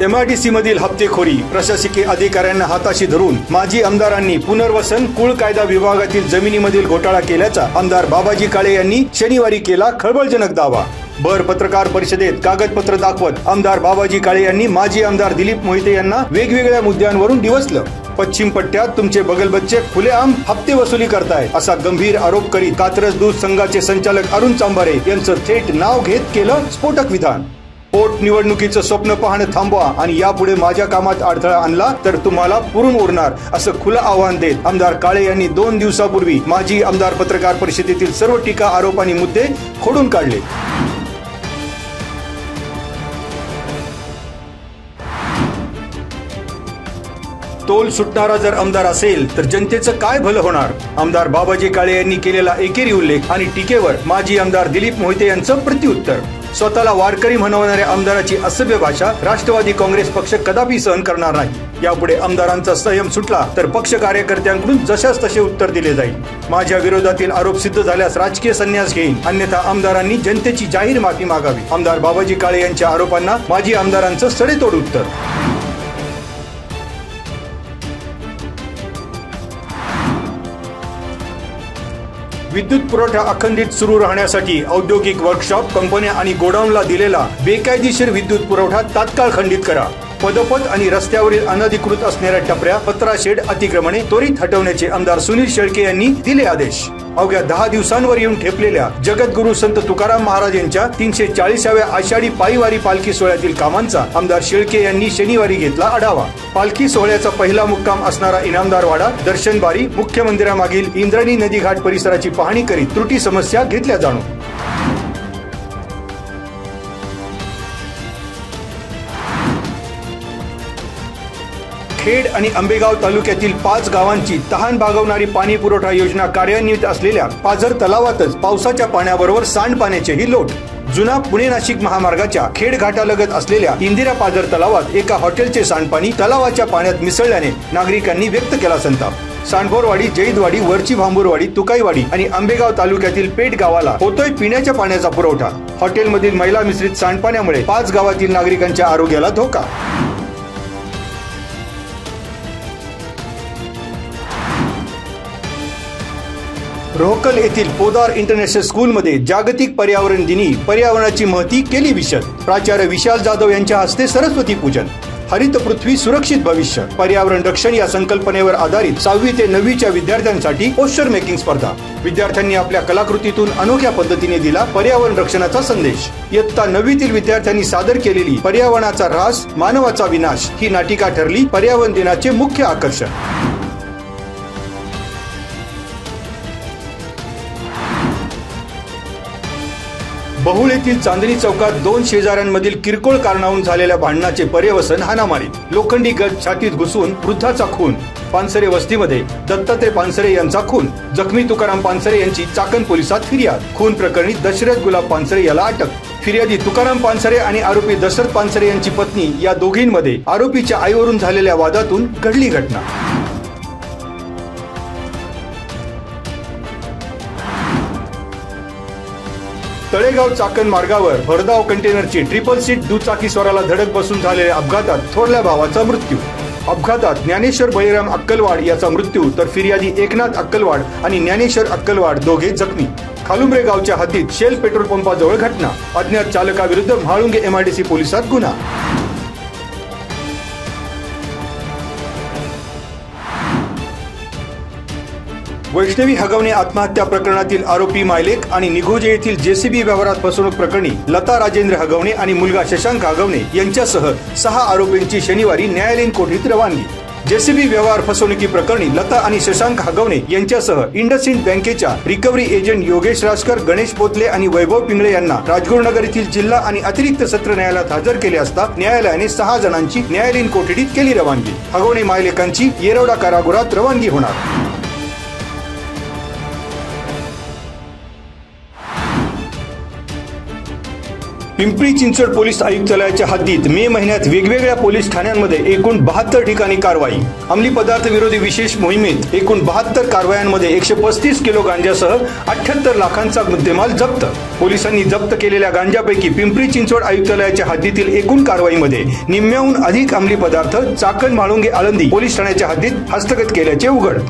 MIDC मधील हप्तेखोरी, प्रशासकीय अधिकाऱ्यांना हाताशी धरून माजी आमदारांनी पुनर्वसन कुळ कायदा विभागातील जमिनीमधील घोटाळा केल्याचा आमदार बाबाजी काळे यांनी शनिवारी केला खळबळजनक दावा. भर पत्रकार परिषदेत कागदपत्र दाखवत आमदार बाबाजी काळे यांनी माजी आमदार दिलीप मोहिते यांना वेगवेगळ्या मुद्द्यांवरून डिवचलं. पश्चिम पट्ट्यात तुमचे बगलबच्चे खुलेआम हप्ते वसुली करताय असा गंभीर आरोप करीत कात्रज दूध संघाचे संचालक अरुण चांबारे यांचं थेट नाव घेत केलं स्फोटक विधान. पोटनिवडणुकीचं स्वप्न पाहणं थांबवा आणि यापुढे माझ्या कामात अडथळा आणला तर तुम्हाला पुरून उरणार असं खुलं आव्हान देत आमदार काळे यांनी 2 दिवसापूर्वी माजी आमदार पत्रकार परिषदेतील सर्व टीका आरोप आणि मुद्दे खोडून काढले. तोल सुटणारा जर आमदार असेल तर जनतेचं काय भलं होणार. आमदार बाबाजी काळे यांनी केलेला एकेरी उल्लेख आणि टीकेवर माजी आमदार दिलीप मोहिते यांचं प्रत्युत्तर. स्वतःला वारकरी म्हणवणाऱ्या आमदाराची असभ्य भाषा राष्ट्रवादी काँग्रेस पक्ष कदापि सहन करणार नाही. यापुढे आमदारांचा संयम सुटला तर पक्ष कार्यकर्त्यांकडून जशास तसे उत्तर दिले जाईल. माझ्या विरोधातील आरोप सिद्ध झाल्यास राजकीय संन्यास घेईन, अन्यथा आमदारांनी जनतेची जाहीर माफी मागावी. आमदार बाबाजी काळे यांच्या आरोपांना माजी आमदारांचं सडेतोड उत्तर. विद्युत पुरवठा अखंडित सुरू राहण्यासाठी औद्योगिक वर्कशॉप, कंपन्या आणि गोडाऊनला दिलेला बेकायदेशीर विद्युत पुरवठा तात्काळ खंडित करा. पदपथ आणि रस्त्यावरील अनधिकृत असणाऱ्या टपऱ्या, पत्रा शेड, अतिक्रमणे त्वरित हटवण्याचे आमदार सुनील शेळके यांनी दिले आदेश. अवघ्या 10 दिवसांवर येऊन ठेपलेल्या जगद्गुरु संत तुकाराम महाराज यांच्या 340व्या आषाढी पायीवारी पालखी सोहळ्यातील कामांचा आमदार शेळके यांनी शनिवारी घेतला आढावा. पालखी सोहळ्याचा पहिला मुक्काम असणारा इनामदारवाडा, दर्शनबारी, मुख्य मंदिरामागील इंद्रायणी नदी घाट परिसराची पाहणी करीत त्रुटी समस्या घेतल्या जाणून. खेड आणि आंबेगाव तालुक्यातील 5 गावांची तहान भागवणारी पाणी पुरवठा योजना कार्यान्वित असलेल्या पाझर तलावातच पावसाच्या पाण्याबरोबर सांडपाण्याचेही लोट. जुना पुणे नाशिक महामार्गाच्या खेड घाटालगत असलेल्या इंदिरा पाझर तलावात एका हॉटेलचे सांडपाणी तलावाच्या पाण्यात मिसळल्याने नागरिकांनी व्यक्त केला संताप. सांडभोरवाडी, जैदवाडी, वरची भांबूरवाडी, तुकाईवाडी आणि आंबेगाव तालुक्यातील पेठ गावाला होतोय पिण्याच्या पाण्याचा पुरवठा. हॉटेलमधील मैला मिश्रित सांडपाण्यामुळे 5 गावातील नागरिकांच्या आरोग्याला धोका. रोहकल येथील पोदार इंटरनॅशनल स्कूलमध्ये जागतिक पर्यावरण दिनी पर्यावरणाची महती केली विशद. प्राचार्य विशाल जाधव यांच्या हस्ते सरस्वती पूजन. हरित पृथ्वी सुरक्षित भविष्य, पर्यावरण रक्षण या संकल्पनेवर आधारित 6वी ते 9वीच्या विद्यार्थ्यांसाठी पोस्टर मेकिंग स्पर्धा. विद्यार्थ्यांनी आपल्या कलाकृतीतून अनोख्या पद्धतीने दिला पर्यावरण रक्षणाचा संदेश. इयत्ता 9वीतील विद्यार्थ्यांनी सादर केलेली पर्यावरणाचा ऱ्हास, मानवाचा विनाश ही नाटिका ठरली पर्यावरण दिनाचे मुख्य आकर्षण. बहुळ येथील चांदणी चौकात 2 शेजाऱ्यांमधील किरकोळ कारणावरून झालेल्या भांडणाचे पर्यवसन हाणामारी. लोखंडी गज छातीत घुसून वृद्धाचा खून. पानसरे वस्तीमध्ये दत्तात्रय पानसरे यांचा खून. जखमी तुकाराम पानसरे यांची चाकण पोलिसात फिर्याद. खून प्रकरणी दशरथ गुलाब पानसरे याला अटक. फिर्यादी तुकाराम पानसरे आणि आरोपी दशरथ पानसरे यांची पत्नी या दोघींमध्ये आरोपीच्या आईवरून झालेल्या वादातून घडली घटना. तळेगाव चाकण मार्गावर भरधाव कंटेनरची 3 सीट दुचाकीस्वाराला धडक बसून झालेल्या अपघातात थोरल्या भावाचा मृत्यू. अपघातात ज्ञानेश्वर बळीराम अक्कलवाड याचा मृत्यू तर फिर्यादी एकनाथ अक्कलवाड आणि ज्ञानेश्वर अक्कलवाड दोघे जखमी. खालुंब्रे गावच्या हद्दीत शेल पेट्रोल पंपाजवळ घटना. अज्ञात चालकाविरुद्ध म्हाळुंगे MIDC पोलिसात गुन्हा. वैष्णवी हगवणे आत्महत्या प्रकरणातील आरोपी मायलेक आणि निघोजे येथील JCB व्यवहारात फसवणूक प्रकरणी लता राजेंद्र हगवणे आणि मुलगा शशांक हगवणे यांच्यासह 6 आरोपींची शनिवारी न्यायालयीन कोठडीत रवानगी. JCB व्यवहार फसवणुकी प्रकरणी लता आणि शशांक हगवणे यांच्यासह इंडसइंड बँकेच्या रिकव्हरी एजंट योगेश राजकर, गणेश पोतले आणि वैभव पिंगळे यांना राजगुरुनगर येथील जिल्हा आणि अतिरिक्त सत्र न्यायालयात हजर केले असता न्यायालयाने 6 जणांची न्यायालयीन कोठडीत केली रवानगी. हगवणे मायलेकांची येरवडा कारागृहात रवानगी होणार. पिंपरी चिंचवड पोलीस आयुक्तालयाच्या हद्दीत मे महिन्यात वेगवेगळ्या पोलीस ठाण्यांमध्ये एकूण 72 ठिकाणी कारवाई. अंमली पदार्थ विरोधी विशेष मोहिमेत एकूण 72 कारवायांमध्ये 135 किलो गांजासह 78 लाखांचा मुद्देमाल जप्त. पोलिसांनी जप्त केलेल्या गांजापैकी पिंपरी चिंचवड आयुक्तालयाच्या हद्दीतील एकूण कारवाईमध्ये निम्म्याहून अधिक अंमली पदार्थ चाकण म्हाळुंगे आळंदी पोलीस ठाण्याच्या हद्दीत हस्तगत केल्याचे उघड.